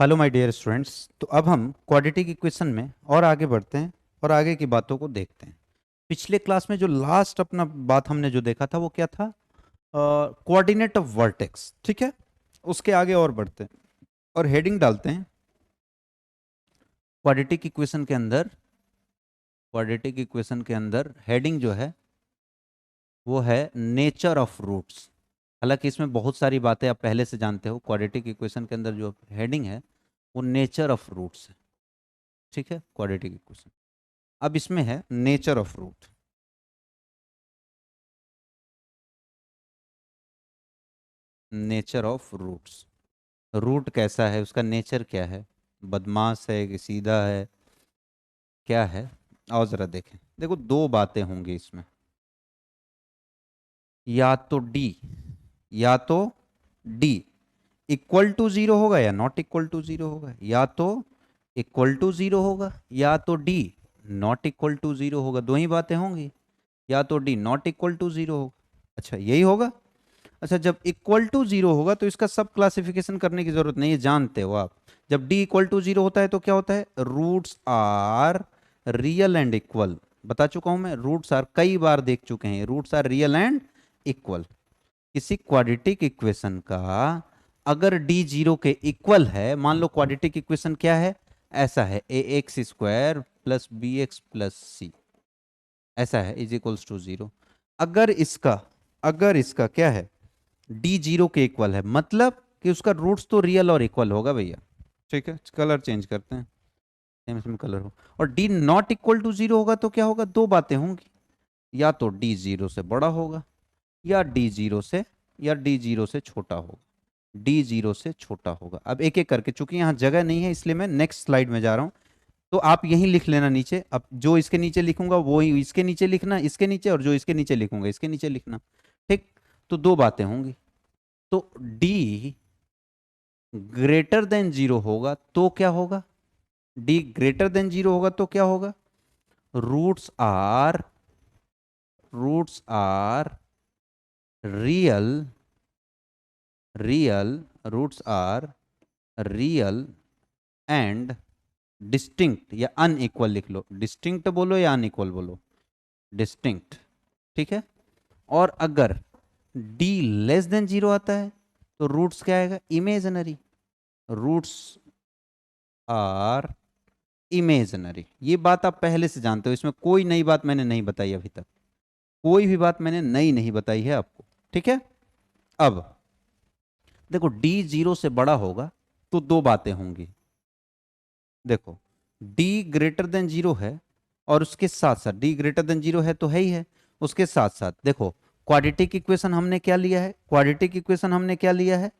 Hello my dear students. तो अब हम क्वाड्रेटिक इक्वेशन में और आगे बढ़ते हैं और आगे की बातों को देखते हैं। पिछले क्लास में जो लास्ट अपना बात हमने जो देखा था वो क्या था? Coordinate of vertex. ठीक है, उसके आगे और बढ़ते हैं और हेडिंग डालते हैं क्वाड्रेटिक इक्वेशन के अंदर। क्वाड्रेटिक इक्वेशन के अंदर हेडिंग जो है वो है नेचर ऑफ रूट्स। हालांकि इसमें बहुत सारी बातें आप पहले से जानते हो। क्वाड्रेटिक इक्वेशन के अंदर जो हेडिंग है वो नेचर ऑफ रूट्स है। ठीक है, क्वाड्रेटिक इक्वेशन। अब इसमें है nature of root. Nature of roots, root कैसा है, उसका नेचर क्या है, बदमाश है कि सीधा है, क्या है। आओ जरा देखें। देखो, दो बातें होंगी इसमें। या तो डी, या तो डी इक्वल टू जीरो होगा या नॉट इक्वल टू जीरो होगा। या तो इक्वल टू जीरो होगा या तो D not equal to zero होगा। दो ही बातें होंगी, या तो D not equal to zero होगा। अच्छा, यही होगा। अच्छा, जब इक्वल टू जीरो होगा तो इसका सब क्लासिफिकेशन करने की जरूरत नहीं है, जानते हो आप। जब डी इक्वल टू जीरो होता है तो क्या होता है? Roots are real and equal. बता चुका हूं मैं, रूट्स आर, कई बार देख चुके हैं, roots are real and equal. किसी क्वाड्रेटिक इक्वेशन का अगर डी जीरो के इक्वल है, मान लो क्वाड्रेटिक इक्वेशन क्या है, ऐसा है, a x square plus B x plus c, ऐसा है, इज इक्वल्स टू जीरो। अगर इसका क्या है, डी जीरो के इक्वल है, मतलब कि उसका रूट्स तो रियल और इक्वल होगा भैया। ठीक है, कलर चेंज करते हैं, सेम इसमें कलर हो। और D not equal to zero होगा तो क्या होगा? दो बातें होंगी, या तो डी जीरो से बड़ा होगा या डी जीरो से, या डी जीरो से छोटा होगा। डी जीरो से छोटा होगा। अब एक एक करके, चूंकि यहाँ जगह नहीं है इसलिए मैं नेक्स्ट स्लाइड में जा रहा हूं। तो आप यहीं लिख लेना नीचे। अब जो इसके नीचे लिखूंगा वो ही इसके नीचे लिखना, इसके नीचे, और जो इसके नीचे लिखूंगा इसके नीचे लिखना। ठीक। तो दो बातें होंगी। तो डी ग्रेटर देन जीरो होगा तो क्या होगा? डी ग्रेटर देन जीरो होगा तो क्या होगा? Roots are, roots are real, real, roots are real and distinct, या अनइक्वल लिख लो। डिस्टिंक्ट बोलो या अनइक्वल बोलो, डिस्टिंक्ट। ठीक है। और अगर डी लेस देन जीरो आता है तो रूट्स क्या आएगा? इमेजनरी। Roots are imaginary. ये बात आप पहले से जानते हो, इसमें कोई नई बात मैंने नहीं बताई अभी तक, कोई भी बात मैंने नई नहीं बताई है आपको। ठीक है। अब देखो, डी जीरो से बड़ा होगा तो दो बातें होंगी। देखो, डी ग्रेटर देन जीरो है, और उसके साथ साथ डी ग्रेटर देन जीरो है तो है ही है, उसके साथ साथ देखो, क्वाड्रेटिक इक्वेशन हमने क्या लिया है? क्वाड्रेटिक इक्वेशन हमने क्या लिया है?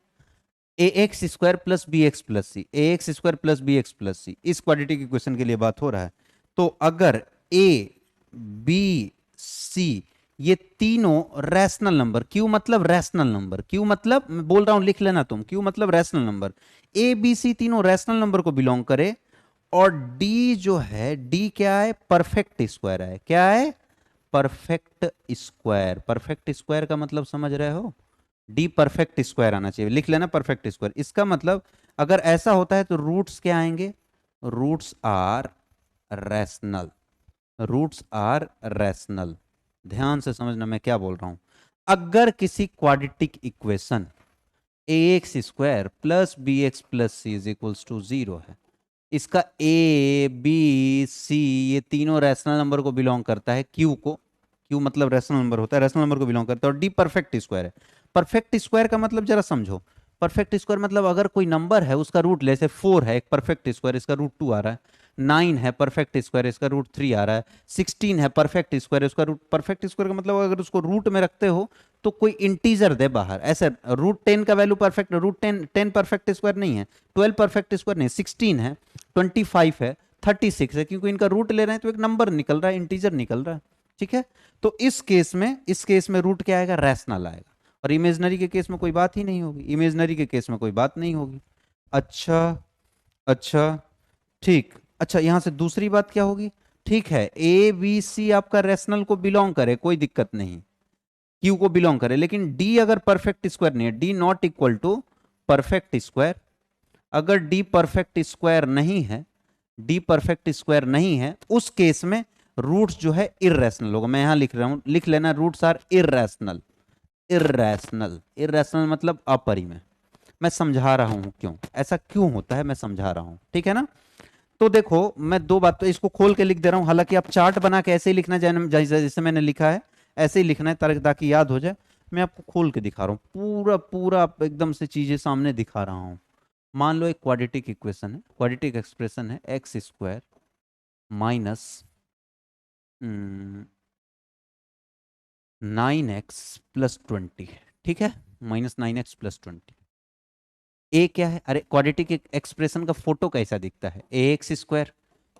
A x square plus B x plus c, a x square plus B x plus c, इस क्वाड्रेटिक इक्वेशन के लिए बात हो रहा है। तो अगर ए बी सी ये तीनों रैशनल नंबर, क्यू मतलब रैशनल नंबर, क्यू मतलब, मैं बोल रहा हूं लिख लेना तुम, क्यू मतलब rational number, A B C तीनों रैशनल नंबर को बिलोंग करे, और डी जो है, डी क्या है? परफेक्ट स्क्वायर है। क्या है? Perfect square. परफेक्ट स्क्वायर का मतलब समझ रहे हो? डी परफेक्ट स्क्वायर आना चाहिए, लिख लेना परफेक्ट स्क्वायर। इसका मतलब अगर ऐसा होता है तो रूट्स क्या आएंगे? Roots are rational, roots are rational. ध्यान से समझना मैं क्या बोल रहा हूं। अगर किसी quadratic equation A x square plus B x plus C is equals to zero है, इसका ए बी सी ये तीनों रैशनल नंबर को बिलोंग करता है, क्यू को, क्यू मतलब रैशनल नंबर होता है, रैशनल नंबर को बिलोंग करता है, और डी परफेक्ट स्क्वायर है। परफेक्ट स्क्वायर का मतलब जरा समझो। परफेक्ट स्क्वायर मतलब अगर कोई नंबर है उसका रूट, जैसे 4 है एक परफेक्ट स्क्वायर, इसका रूट 2 आ रहा है। 9 है परफेक्ट स्क्वायर, इसका रूट 3 आ रहा है। 16 है परफेक्ट स्क्वायर, इसका रूट, परफेक्ट स्क्वायर का मतलब अगर उसको रूट में रखते हो तो कोई इंटीजर दे बाहर, ऐसे रूट 10 का value perfect, root 10 perfect square नहीं है, 12 परफेक्ट स्क्वायर नहीं, 16 है, 25 है, 36 है, क्योंकि इनका रूट ले रहे हैं तो एक नंबर निकल रहा है, इंटीजर निकल रहा है। ठीक है। तो इस केस में रूट क्या आएगा? रैशनल आएगा। और इमेजनरी के केस में कोई बात ही नहीं होगी, इमेजनरी के केस में कोई बात नहीं होगी। अच्छा, अच्छा, ठीक। अच्छा, यहां से दूसरी बात क्या होगी? ठीक है, ए बी सी आपका रैशनल को बिलोंग करे, कोई दिक्कत नहीं, क्यू को बिलोंग करे, लेकिन डी अगर परफेक्ट स्क्वायर नहीं है, D not equal to perfect square, अगर डी परफेक्ट स्क्वायर नहीं है, डी परफेक्ट स्क्वायर नहीं है, उस केस में रूट्स जो है इर्रेशनल होगा। मैं यहां लिख रहा हूं, लिख लेना, roots are irrational. Irrational, irrational मतलब अपरिमेय। मैं समझा रहा हूं क्यों, ऐसा क्यों होता है, मैं समझा रहा हूं, ठीक है ना। तो देखो, मैं दो बात तो इसको खोल के लिख दे रहा हूं, हालांकि आप चार्ट बना के ऐसे ही लिखना, जैसे मैंने लिखा है ऐसे ही लिखना है, ताकि याद हो जाए। मैं आपको खोल के दिखा रहा हूं, पूरा पूरा एकदम से चीजें सामने दिखा रहा हूं। मान लो एक क्वाड्रेटिक इक्वेशन है, क्वाड्रेटिक एक्सप्रेशन है, एक्स स्क्वायर माइनस 9x + 20, ठीक है, -9x + 20। ए क्या है, अरे क्वाड्रेटिक एक्सप्रेशन का फोटो कैसा दिखता है, ax²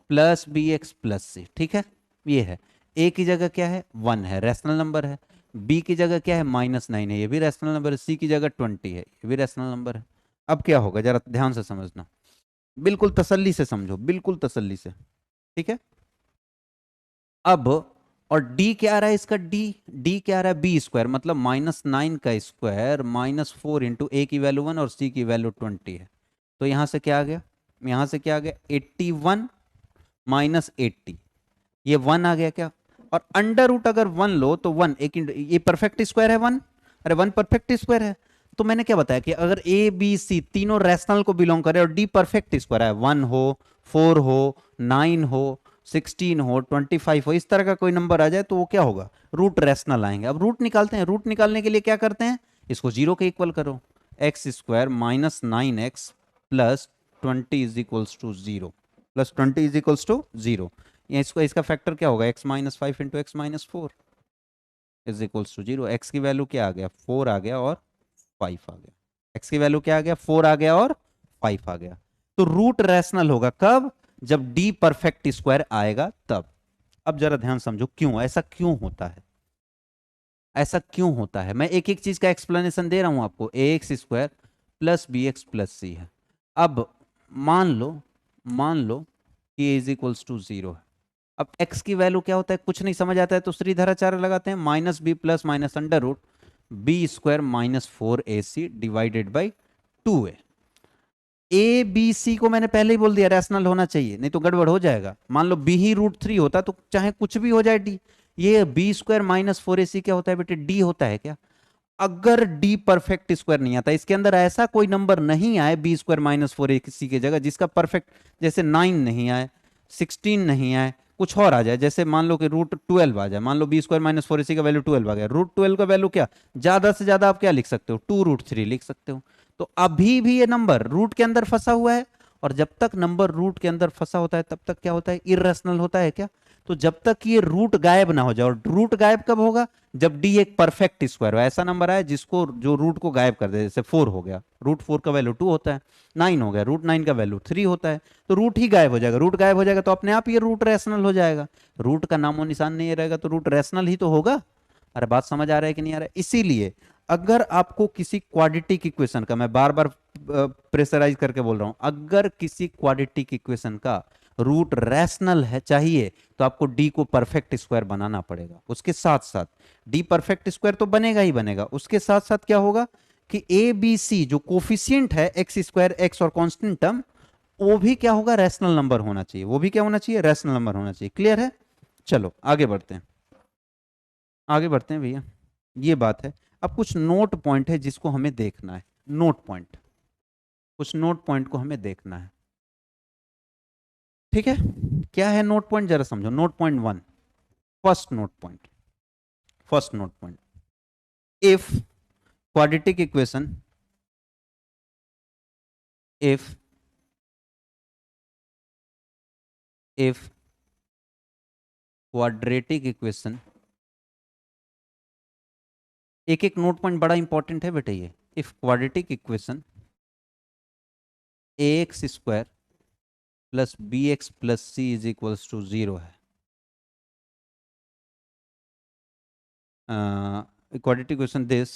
+ bx + c, ठीक है, ये है। ए की जगह क्या है, 1 है, रैशनल नंबर है। बी की जगह क्या है, -9 है, ये भी रैशनल नंबर है। सी की जगह 20 है, ये भी रैशनल नंबर है। अब क्या होगा, जरा ध्यान से समझना, बिल्कुल तसल्ली से समझो, बिल्कुल तसल्ली से, ठीक है। अब, और डी क्या आ रहा है इसका, डी डी क्या आ रहा है, b², मतलब -9 का स्क्वायर -4 इंटू ए की वैल्यू 1 और सी की वैल्यू 20 है। तो यहां से क्या आ गया, यहां से क्या आ गया, 81 -80, ये 1 आ गया क्या। और अंडर रूट अगर 1 लो तो 1, एक ये परफेक्ट स्क्वायर है 1, अरे 1 परफेक्ट स्क्वायर है। तो मैंने क्या बताया कि अगर ए बी सी तीनों रैशनल को बिलोंग करे और डी परफेक्ट स्क्वायर है, 1 हो, 4 हो, 9 हो, 16 हो, 25 हो, इस तरह का कोई नंबर आ जाए तो वो क्या होगा, रूट रैशनल आएंगे। अब रूट निकालते हैं, रूट निकालने के लिए क्या करते हैं, इसको जीरो के इक्वल करो, x² -9x + 20 is equals to zero, +20 is equals to zero. या इसको, इसका फैक्टर क्या होगा, x-5 into x-4 is equals to zero. X की वैल्यू क्या आ गया, 4 आ गया और 5 आ गया। एक्स की वैल्यू क्या आ गया, 4 आ गया और 5 आ गया। तो रूट रैशनल होगा कब, जब डी परफेक्ट स्क्वायर आएगा तब। अब जरा ध्यान समझो क्यों, ऐसा क्यों होता है, ऐसा क्यों होता है। मैं एक एक चीज का एक्सप्लेनेशन दे रहा हूं आपको। ax² + bx + c है। अब मान लो कि a इज इक्वल्स टू 0 है। अब x की वैल्यू क्या होता है, कुछ नहीं समझ आता है तो श्रीधराचार्य लगाते हैं, -b + -√b² -4ac / 2a। A B C को मैंने पहले ही बोल दिया रैशनल होना चाहिए, नहीं तो गड़बड़ हो जाएगा। मान लो बी ही √3 होता तो चाहे कुछ भी हो जाए डी। ये b² -4ac क्या होता है बेटे, डी होता है क्या। अगर डी परफेक्ट स्क्वायर नहीं आता, इसके अंदर ऐसा कोई नंबर नहीं आए b² -4ac की जगह जिसका परफेक्ट, जैसे 9 नहीं आए, 16 नहीं आए, कुछ और आ जाए, जैसे मान लो कि √12 आ जाए। मान लो b² -4ac का वैल्यू 12 आ गया, √12 का वैल्यू क्या, ज्यादा से ज्यादा आप क्या लिख सकते हो, 2√3 लिख सकते हो। तो अभी भी ये नंबर रूट के अंदर फंसा हुआ है, और जब तक नंबर रूट के अंदर फंसा होता है तब तक क्या होता है, इर्रेशनल होता है क्या। तो जब तक ये रूट गायब ना हो जाए, और रूट गायब कब होगा, जब डी एक परफेक्ट स्क्वायर हो, ऐसा नंबर आए जिसको, जो रूट को गायब कर दे। जैसे 4 हो गया, √4 का वैल्यू 2 होता है, 9 हो गया, √9 का वैल्यू 3 होता है, तो रूट ही गायब हो जाएगा। रूट गायब हो जाएगा तो अपने आप ये रूट रैशनल हो जाएगा। रूट का नामो निशान नहीं रहेगा तो रूट रैशनल ही तो होगा। अरे बात समझ आ रहा है कि नहीं आ रहा है। इसीलिए अगर आपको किसी क्वाड्रेटिक इक्वेशन का, मैं बार बार प्रेशराइज करके बोल रहा हूं, अगर किसी क्वाड्रेटिक इक्वेशन का रूट रैशनल है चाहिए, तो आपको डी को परफेक्ट स्क्वायर बनाना पड़ेगा। उसके साथ साथ डी परफेक्ट स्क्वायर तो बनेगा ही बनेगा, उसके साथ साथ क्या होगा कि ए बी सी जो कोफिशियंट है, x² x और कांस्टेंट टर्म, वो भी क्या होगा, रैशनल नंबर होना चाहिए। वो भी क्या होना चाहिए, रैशनल नंबर होना चाहिए। क्लियर है। चलो आगे बढ़ते हैं, आगे बढ़ते हैं भैया। ये बात है। अब कुछ नोट पॉइंट है जिसको हमें देखना है, नोट पॉइंट, कुछ नोट पॉइंट को हमें देखना है, ठीक है। क्या है नोट पॉइंट, जरा समझो। Note point 1, first note point, first note point, if quadratic equation, if if quadratic equation, एक एक नोट पॉइंट बड़ा इंपॉर्टेंट है बेटा ये। If quadratic equation ax² + bx + c is equals to 0 है। Quadratic equation this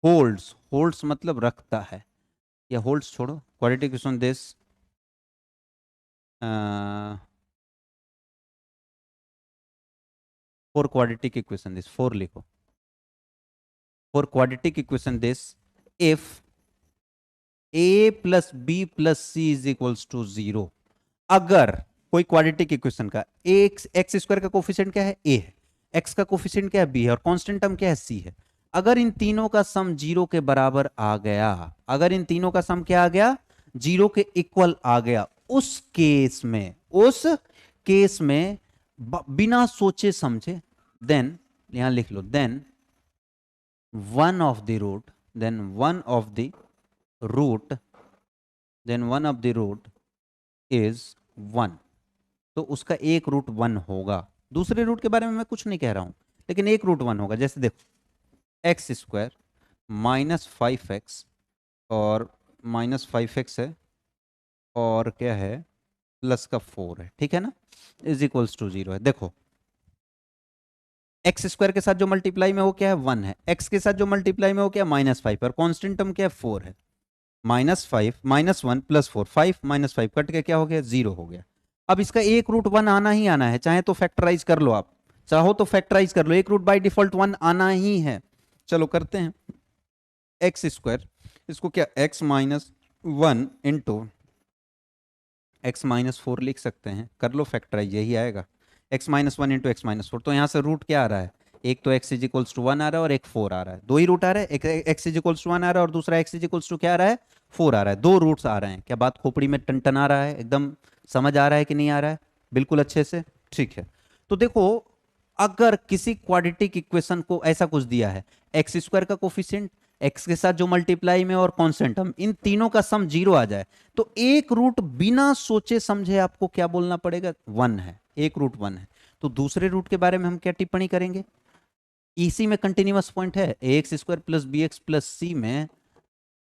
holds, holds मतलब रखता है, या होल्ड्स छोड़ो, quadratic equation this for quadratic equation this, for लिखो, for quadratic equation this, if a plus B plus C is equals to 0। अगर कोई quadratic equation का एक्स एक्स स्क्वायर का कोफिशिएंट क्या है, ए है, एक्स का कोफिशिएंट क्या है, बी है, और कांस्टेंट टर्म क्या है, सी है, अगर इन तीनों का सम 0 के बराबर आ गया, अगर इन तीनों का सम क्या आ गया, 0 के इक्वल आ गया, उस केस में बिना सोचे समझे, देन यहां लिख लो, then one of the root then one of the root then one of the root is 1। तो उसका एक रूट 1 होगा। दूसरे रूट के बारे में मैं कुछ नहीं कह रहा हूं, लेकिन एक रूट 1 होगा। जैसे देखो एक्स स्क्वायर माइनस 5x और माइनस 5x है, और क्या है, प्लस का 4 है, ठीक है ना, इज इक्वल्स टू 0 है। देखो एक्स स्क्वायर के साथ जो मल्टीप्लाई में वो क्या है, 1 है, एक्स के साथ जो मल्टीप्लाई में वो क्या है, -5, और कांस्टेंट टर्म क्या है, 4 है। -5 -1 + 4, 5 -5 कट के क्या हो गया, 0 हो गया। अब इसका एक रूट 1 आना ही आना है, चाहे तो फैक्टराइज कर लो, आप चाहो तो फैक्टराइज कर लो, एक रूट बाय डिफॉल्ट 1 आना ही है। चलो करते हैं। एक्स स्क्वायर, इसको क्या x-1 इंटू x-4 लिख सकते हैं, कर लो फैक्टराइज, यही आएगा, x-1 इंटू x-4। तो यहाँ से रूट क्या आ रहा है, एक तो x इज इक्वल्स टू 1 आ रहा है और एक 4 आ रहा है, दो ही रूट आ रहा है, एक x इज इक्वल्स टू 1 आ रहा है और दूसरा x इज इक्वल्स टू क्या आ रहा है, 4 आ रहा है, दो रूट्स आ रहे हैं। क्या बात खोपड़ी में टन आ रहा है, एकदम समझ आ रहा है कि नहीं आ रहा है, बिल्कुल अच्छे से, ठीक है। तो देखो अगर किसी क्वाड्रेटिक इक्वेशन को ऐसा कुछ दिया है, एक्स स्क्वायर का कोफिशिएंट, एक्स के साथ जो मल्टीप्लाई में और कांस्टेंट टर्म, इन तीनों का सम 0 आ जाए, तो एक रूट बिना सोचे समझे आपको क्या बोलना पड़ेगा, 1 है, एक रूट 1 है। तो दूसरे रूट के बारे में हम क्या टिप्पणी करेंगे, इसी में कंटिन्यूअस पॉइंट है, a x square plus B x plus c में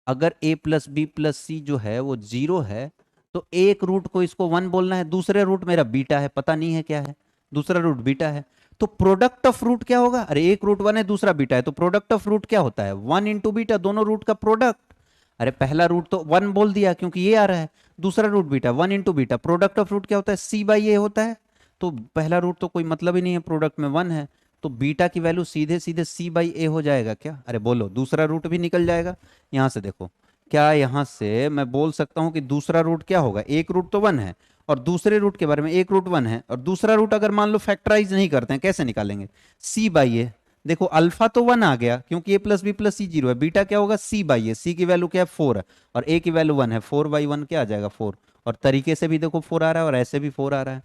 अगर a plus B plus c जो है वो 0 है, तो एक रूट को इसको 1 बोलना है, दूसरे रूट मेरा बीटा है, पता नहीं है क्या है, दूसरा रूट बीटा है। तो प्रोडक्ट ऑफ रूट क्या होगा, अरे एक रूट 1 है दूसरा बीटा है, तो प्रोडक्ट ऑफ रूट क्या होता है, 1 इंटू बीटा, दोनों रूट का प्रोडक्ट। अरे पहला रूट तो 1 बोल दिया क्योंकि ये आ रहा है, दूसरा root beta, 1 into beta, product of root क्या होता है, सी बाई ए होता है। तो पहला रूट तो कोई मतलब ही नहीं है, प्रोडक्ट में 1 है, तो बीटा की वैल्यू सीधे सीधे सी बाई ए हो जाएगा क्या, अरे बोलो दूसरा रूट भी निकल जाएगा। यहां से देखो, क्या यहां से मैं बोल सकता हूं कि दूसरा रूट क्या होगा, एक रूट तो 1 है और दूसरे रूट के बारे में, एक रूट 1 है और दूसरा रूट अगर मान लो फैक्टराइज नहीं करते हैं, कैसे निकालेंगे, सी बाई ए। देखो अल्फा तो 1 आ गया क्योंकि ए प्लस बी प्लस सी 0 है, बीटा क्या होगा, सी बाई ए, सी की वैल्यू क्या है, 4 है, और ए की वैल्यू 1 है, 4/1 क्या आ जाएगा, 4। और तरीके से भी देखो 4 आ रहा है और ऐसे भी 4 आ रहा है।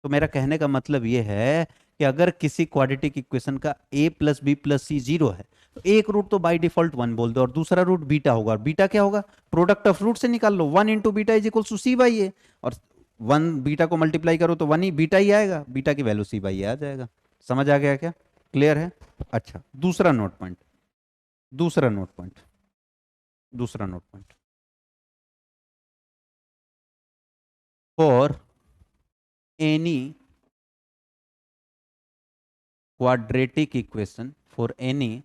तो मेरा कहने का मतलब ये है कि अगर किसी क्वाड्रेटिक इक्वेशन का a प्लस बी प्लस सी 0 है, तो एक रूट तो बाय डिफॉल्ट 1 बोल दो और दूसरा रूट बीटा होगा, और बीटा क्या होगा, प्रोडक्ट ऑफ रूट से निकाल लो, 1 into beta is equal to c by a, और 1 बीटा को मल्टीप्लाई करो तो 1 ही बीटा ही आएगा, बीटा की वैल्यू सी बाई ए आ जाएगा। समझ आ गया क्या, क्लियर है। अच्छा दूसरा नोट पॉइंट, दूसरा नोट पॉइंट, दूसरा note point, for any quadratic equation, for any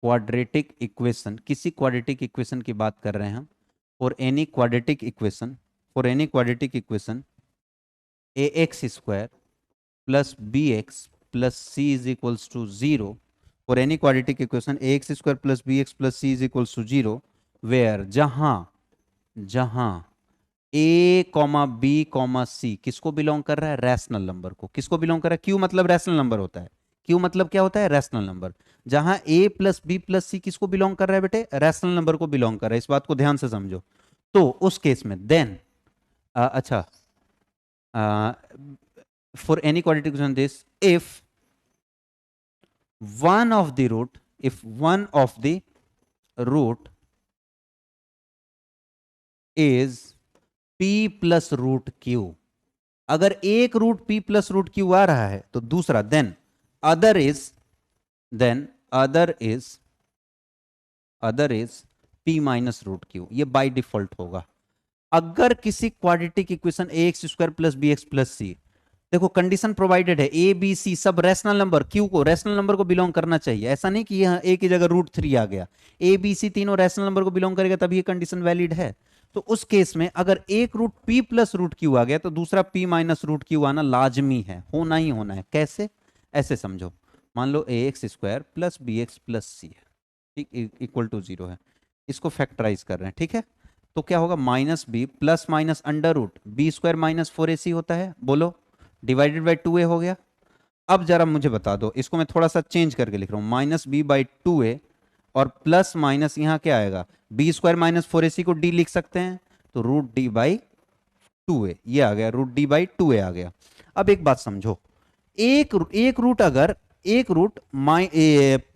quadratic equation, किसी क्वाड्रेटिक इक्वेशन की बात कर रहे हैं हम, for any quadratic equation, for any quadratic equation A x square plus B x plus C is equals to 0, for any quadratic equation A x square plus B x plus C is equals to 0, where जहां जहां A comma B comma सी किसको belong कर रहा है, rational number को, किसको belong कर रहा है, क्यू मतलब रैशनल नंबर होता है, क्यू मतलब क्या होता है, रैशनल नंबर। जहां ए प्लस बी प्लस सी किसको बिलोंग कर रहा है बेटे, रैशनल नंबर को बिलोंग कर रहा है, इस बात को ध्यान से समझो। तो उस केस में देन अच्छा, for any quadratic equation this, if one of the root, if one of the root is p plus root q, अगर एक root p plus root q आ रहा है तो दूसरा then other is, then other is p minus root q, ये by default होगा। अगर किसी क्वाड्रेटिक इक्वेशन ए x square plus B x plus c, देखो कंडीशन प्रोवाइडेड है, ए बी सी सब रैशनल नंबर, क्यू को रैशनल नंबर को belong करना चाहिए, ऐसा नहीं कि यहां ए की जगह √3 आ गया, ए बी सी तीनों रैशनल नंबर को बिलोंग करेगा तभी ये कंडीशन वैलिड है। तो उस केस में अगर एक root p plus root q आ गया तो दूसरा p माइनस रूट क्यू आना लाजमी है, होना ही होना है। कैसे, ऐसे समझो, मान लो a x square plus B x plus c है, ठीक, इक्वल टू 0 है, इसको फैक्टराइज कर रहे हैं, ठीक है। तो क्या होगा, minus B plus minus under root B square minus 4ac होता है, बोलो, डिवाइडेड बाई 2a हो गया। अब जरा मुझे बता दो, इसको मैं थोड़ा सा चेंज करके लिख रहा हूं, माइनस बी बाई 2a और प्लस माइनस यहां क्या आएगा, बी स्क्वायर माइनस 4ac को डी लिख सकते हैं, तो रूट डी बाई 2a ये आ गया, रूट डी बाई 2a आ गया। अब एक बात समझो, एक रूट अगर एक रूट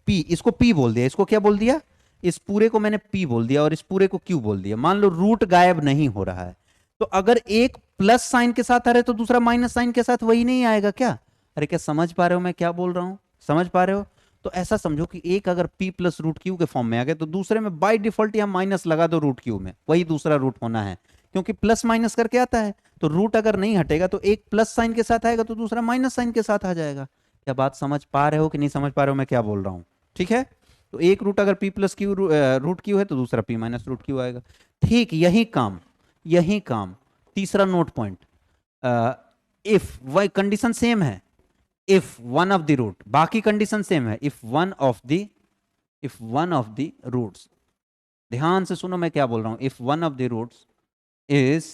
पी, इसको पी बोल दिया, इसको क्या बोल दिया, इस पूरे को मैंने पी बोल दिया और इस पूरे को क्यू बोल दिया। मान लो रूट गायब नहीं हो रहा है, तो अगर एक प्लस साइन के साथ आ रहा है तो दूसरा माइनस साइन के साथ वही नहीं आएगा क्या? अरे क्या समझ पा रहे हो मैं क्या बोल रहा हूं, समझ पा रहे हो? तो ऐसा समझो कि एक अगर p प्लस रूट क्यू के फॉर्म में आ गया तो दूसरे में बाय डिफॉल्ट या माइनस लगा दो रूट क्यू में, वही दूसरा रूट होना है, क्योंकि प्लस माइनस करके आता है। तो रूट अगर नहीं हटेगा तो एक प्लस साइन के साथ आएगा तो दूसरा माइनस साइन के साथ आ जाएगा। क्या बात समझ पा रहे हो कि नहीं समझ पा रहे हो मैं क्या बोल रहा हूं? ठीक है, तो एक रूट अगर p plus Q root Q है तो दूसरा p माइनस रूट क्यू आएगा। ठीक यही काम तीसरा नोट पॉइंट, इफ वही कंडीशन सेम है, if one of the root, बाकी कंडीशन सेम है, if one of the roots, ध्यान से सुनो मैं क्या बोल रहा हूं, if one of the roots is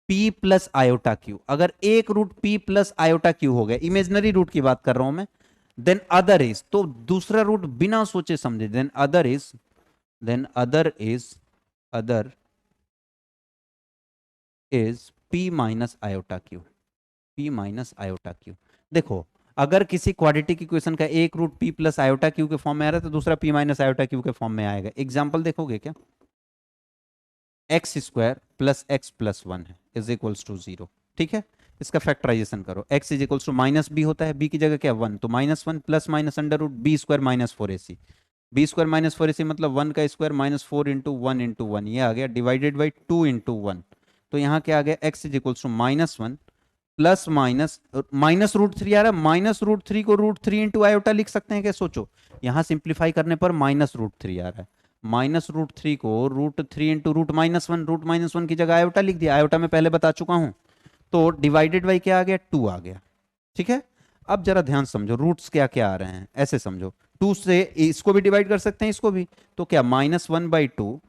p plus iota Q, अगर एक root p plus iota Q हो गया, इमेजनरी रूट की बात कर रहा हूं मैं, देन अदर इज, तो दूसरा रूट बिना सोचे समझे, then other is p minus iota Q, p minus iota Q. देखो, अगर किसी क्वाड्रेटिक इक्वेशन का एक root p plus iota Q के फॉर्म में आ रहा है तो दूसरा p माइनस आयोटा क्यू के फॉर्म में आएगा। एग्जाम्पल देखोगे क्या, X square plus X plus one है इज इक्वल्स टू 0, ठीक है, इसका फैक्टराइजेशन करो, x is equals to minus B होता है, b की जगह क्या 1, तो minus one plus minus under root B square minus 4ac, B square minus 4ac मतलब 1 का स्क्वायर माइनस 4 इंटू वन ये आ गया, डिवाइडेड बाई 2 इंटू वन, तो यहाँ क्या आ गया, x is equals to minus one plus minus minus root three आ रहा है, माइनस रूट थ्री को रूट थ्री इंटू आयोटा लिख सकते हैं क्या, सोचो, यहां सिंप्लीफाई करने पर माइनस रूट थ्री आ रहा है, माइनस रूट थ्री को root three into root minus one की जगह आयोटा लिख दिया, आयोटा में पहले बता चुका हूं, तो डिवाइडेड बाई क्या आ गया, 2 आ गया। ठीक है, अब जरा ध्यान समझो रूट्स क्या क्या आ रहे हैं, ऐसे समझो, 2 से इसको भी डिवाइड कर सकते हैं, इसको भी, तो क्या minus one by two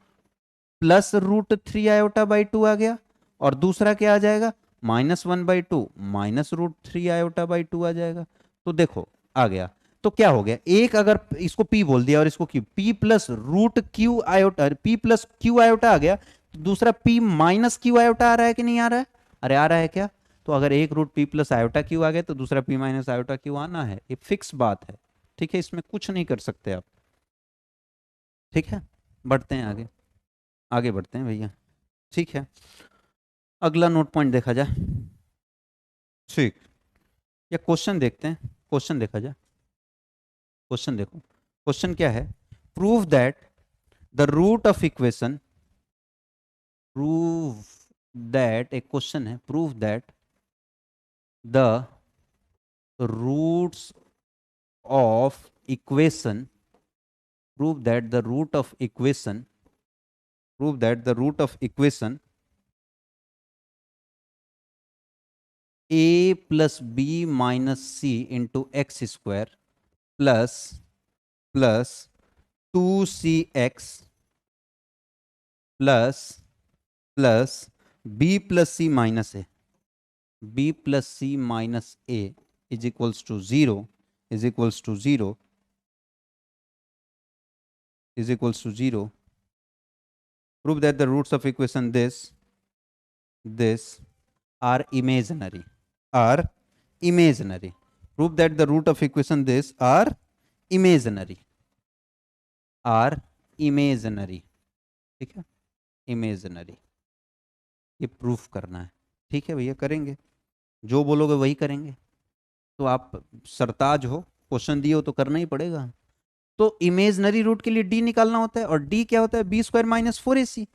plus root three iota by two आ गया, और दूसरा क्या आ जाएगा, minus one by two minus root three iota by two आ जाएगा। तो देखो आ गया, तो क्या हो गया, एक अगर इसको p बोल दिया और इसको q, p plus root q iota, p plus q iota आ गया, तो दूसरा p माइनस क्यू आयोटा आ रहा है कि नहीं आ रहा है, अरे आ रहा है क्या, तो अगर एक root p plus iota q आ गया तो दूसरा p माइनस आयोटा क्यू आना है, ये फिक्स बात है। ठीक है, इसमें कुछ नहीं कर सकते आप। ठीक है, बढ़ते हैं आगे, आगे बढ़ते हैं भैया। ठीक है, अगला नोट पॉइंट देखा जाए, ठीक, या क्वेश्चन देखते हैं, क्वेश्चन देखा जाए, क्वेश्चन देखो, क्वेश्चन क्या है, prove that the root of equation, prove that, एक क्वेश्चन है, prove that the roots of equation, prove that the root of equation, prove that the root of equation a plus B minus C into X square plus plus 2cx plus plus B plus C minus A, B plus C minus A is equals to zero, is equals to zero, is equals to zero, prove that the roots of equation this are imaginary, are imaginary, prove that the root of equation this are imaginary, are imaginary, ठीक है, imaginary, ये proof करना है। ठीक है भैया, करेंगे, जो बोलोगे वही करेंगे, तो आप सरताज हो, क्वेश्चन दिए हो तो करना ही पड़ेगा। तो इमेजनरी रूट के लिए डी निकालना होता है, और डी क्या होता है, बी स्क्वायर माइनस 4ac,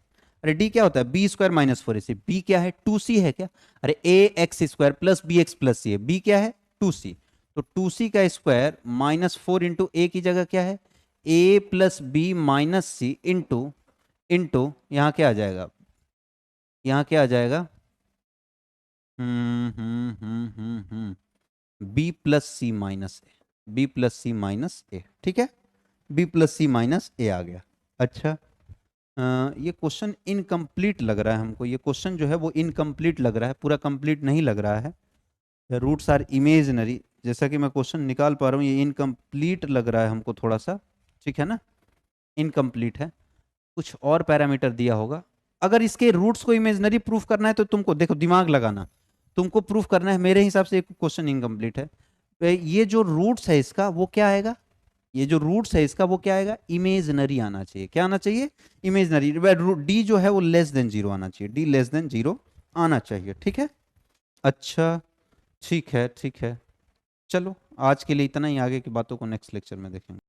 अरे डी क्या होता है, B square minus 4ac, B क्या है 2c है क्या, अरे a x square plus B x plus c है, बी क्या है 2c, तो 2c का स्क्वायर माइनस 4 इंटू ए की जगह क्या है, ए plus B minus C into into यहाँ क्या आ जाएगा, यहाँ क्या आ जाएगा, B plus C minus A, B plus C minus ए, ठीक है, बी प्लस सी माइनस ए आ गया। अच्छा, ये क्वेश्चन इनकम्प्लीट लग रहा है हमको, ये क्वेश्चन जो है वो इनकम्प्लीट लग रहा है, पूरा कंप्लीट नहीं लग रहा है। रूट्स आर इमेजिनरी, जैसा कि मैं क्वेश्चन निकाल पा रहा हूँ, ये इनकम्प्लीट लग रहा है हमको थोड़ा सा, ठीक है ना, इनकम्प्लीट है, कुछ और पैरामीटर दिया होगा। अगर इसके रूट्स को इमेजिनरी प्रूफ करना है तो तुमको देखो दिमाग लगाना, तुमको प्रूफ करना है, मेरे हिसाब से एक क्वेश्चन इनकम्प्लीट है। ये जो रूट्स है इसका वो क्या आएगा, ये जो रूट्स है इसका वो क्या आएगा, इमेजिनरी आना चाहिए। क्या आना चाहिए, इमेजिनरी। डी जो है वो लेस देन जीरो आना चाहिए, डी लेस देन जीरो आना चाहिए, ठीक है। अच्छा, ठीक है ठीक है, चलो आज के लिए इतना ही, आगे की बातों को नेक्स्ट लेक्चर में देखेंगे।